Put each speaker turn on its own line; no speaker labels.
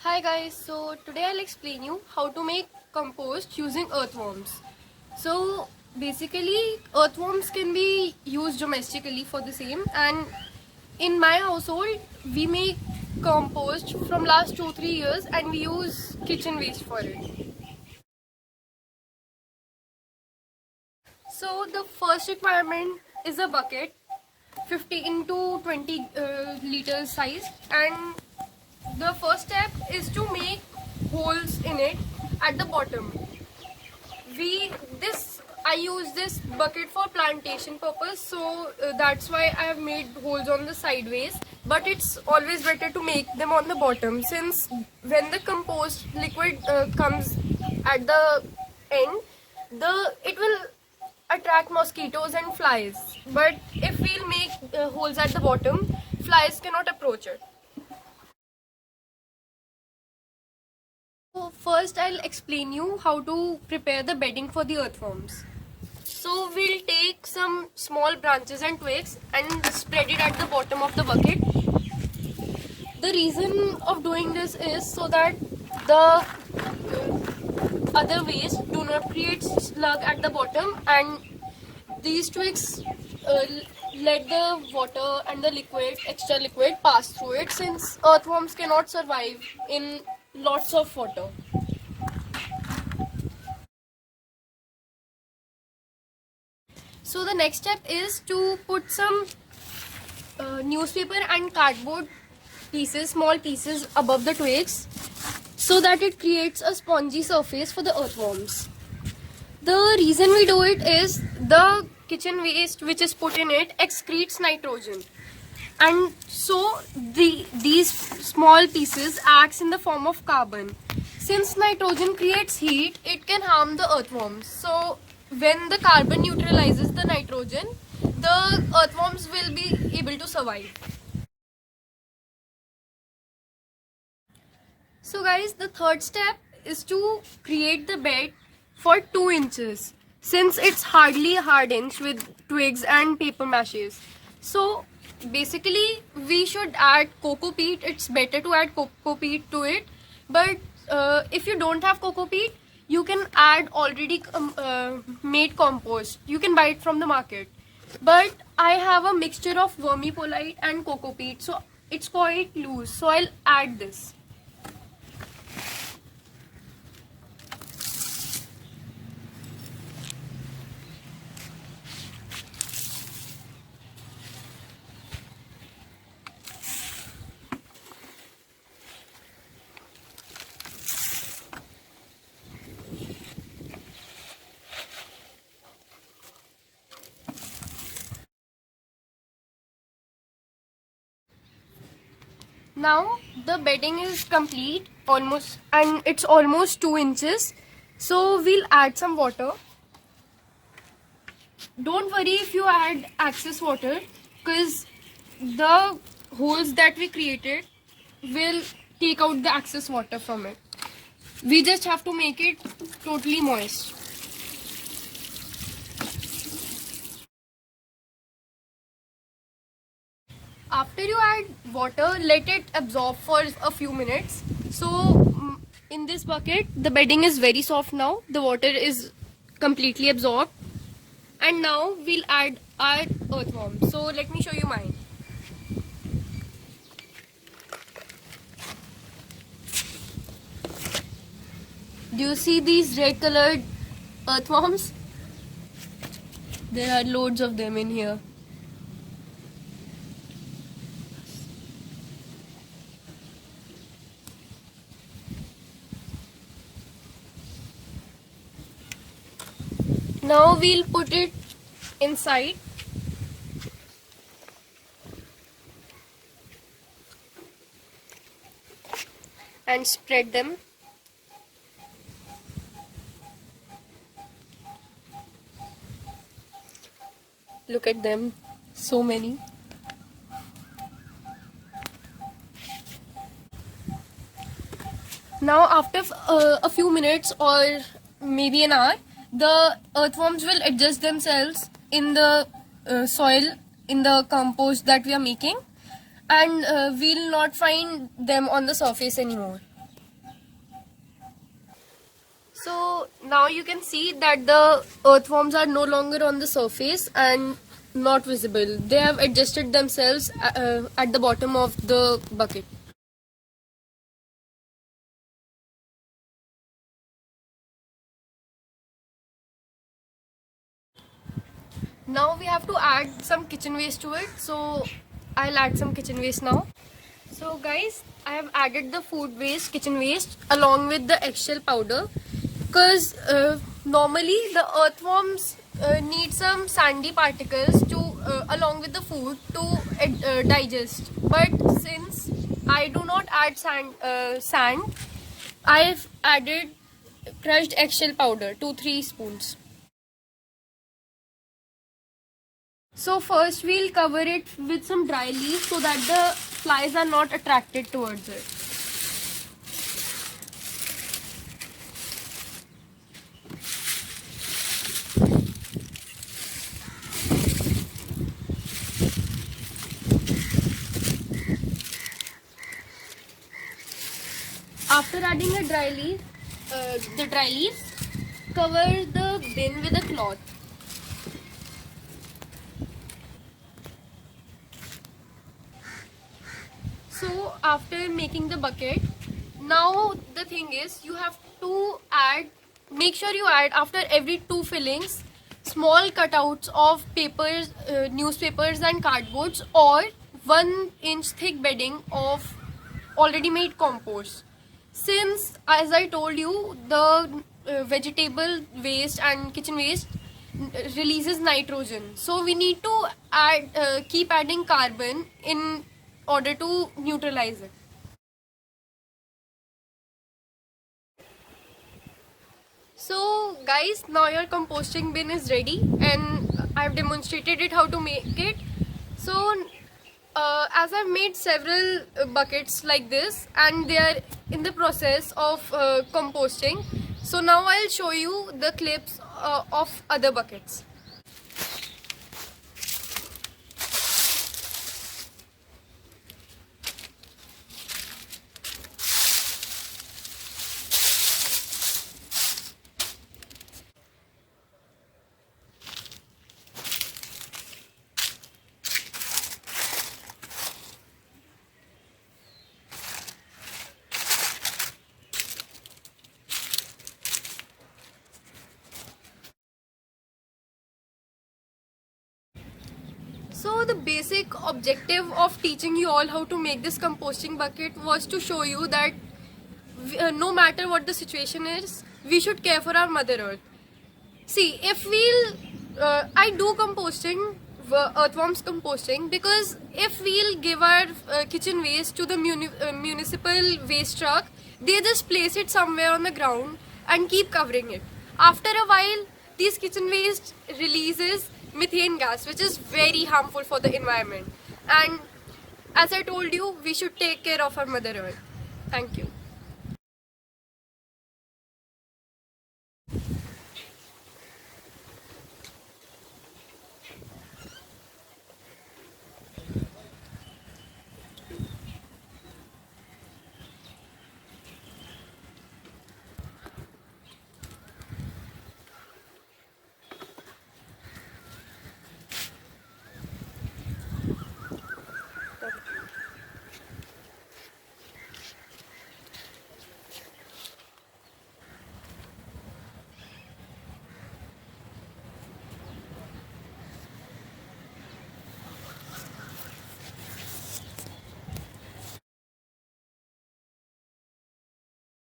Hi guys, so today I'll explain you how to make compost using earthworms. So basically earthworms can be used domestically for the same, and in my household we make compost from last 2-3 years and we use kitchen waste for it. So the first requirement is a bucket 15 to 20 liters size, and the first step is to make holes in it at the bottom. I use this bucket for plantation purpose, so that's why I have made holes on the sideways, but it's always better to make them on the bottom, since when the compost liquid comes at the end, it will attract mosquitoes and flies, but if we'll make holes at the bottom, flies cannot approach it. So first I'll explain you how to prepare the bedding for the earthworms. So we'll take some small branches and twigs and spread it at the bottom of the bucket. The reason of doing this is so that the other waste do not create slug at the bottom, and these twigs let the water and the extra liquid pass through it, since earthworms cannot survive in lots of water. So the next step is to put some newspaper and cardboard pieces, small pieces above the twigs, so that it creates a spongy surface for the earthworms. The reason we do it is the kitchen waste which is put in it excretes nitrogen, and so these small pieces acts in the form of carbon. Since nitrogen creates heat, it can harm the earthworms. So when the carbon neutralizes the nitrogen, the earthworms will be able to survive. So guys, the third step is to create the bed for 2 inches, since it's hardly a hard inch with twigs and paper maches. So basically we should add coco peat. It's better to add coco peat to it, but if you don't have coco peat, you can add already made compost. You can buy it from the market, but I have a mixture of vermiculite and coco peat, so it's quite loose, so I'll add this. Now the bedding is complete almost, and it's almost 2 inches. So we'll add some water. Don't worry if you add excess water, because the holes that we created will take out the excess water from it. We just have to make it totally moist. After you add water, let it absorb for a few minutes. So in this bucket, the bedding is very soft now. The water is completely absorbed. And now we'll add our earthworm. So let me show you mine. Do you see these red colored earthworms? There are loads of them in here. Now we'll put it inside. And spread them. Look at them, so many. Now after a few minutes or maybe an hour, the earthworms will adjust themselves in the soil, in the compost that we are making, and we'll not find them on the surface anymore. So now you can see that the earthworms are no longer on the surface and not visible. They have adjusted themselves at the bottom of the bucket. Now we have to add some kitchen waste to it. So I'll add some kitchen waste now. So guys, I have added the food waste, kitchen waste along with the eggshell powder, because normally the earthworms need some sandy particles to along with the food to digest. But since I do not add sand, I've added crushed eggshell powder, 2-3 spoons. So first we'll cover it with some dry leaves so that the flies are not attracted towards it. After adding a dry leaf, the dry leaves, cover the bin with a cloth. So after making the bucket, now the thing is you have to make sure you add after every 2 fillings small cutouts of papers, newspapers and cardboards, or 1-inch thick bedding of already made compost. Since, as I told you, the vegetable waste and kitchen waste releases nitrogen, so we need to keep adding carbon in order to neutralize it. So guys, now your composting bin is ready and I've demonstrated it how to make it. So as I've made several buckets like this and they are in the process of composting, so now I'll show you the clips of other buckets. So the basic objective of teaching you all how to make this composting bucket was to show you that no matter what the situation is, we should care for our Mother Earth. See, if I do composting, earthworms composting, because if we'll give our kitchen waste to the municipal waste truck, they just place it somewhere on the ground and keep covering it. After a while, these kitchen waste releases methane gas, which is very harmful for the environment. And as I told you, we should take care of our Mother Earth. Thank you.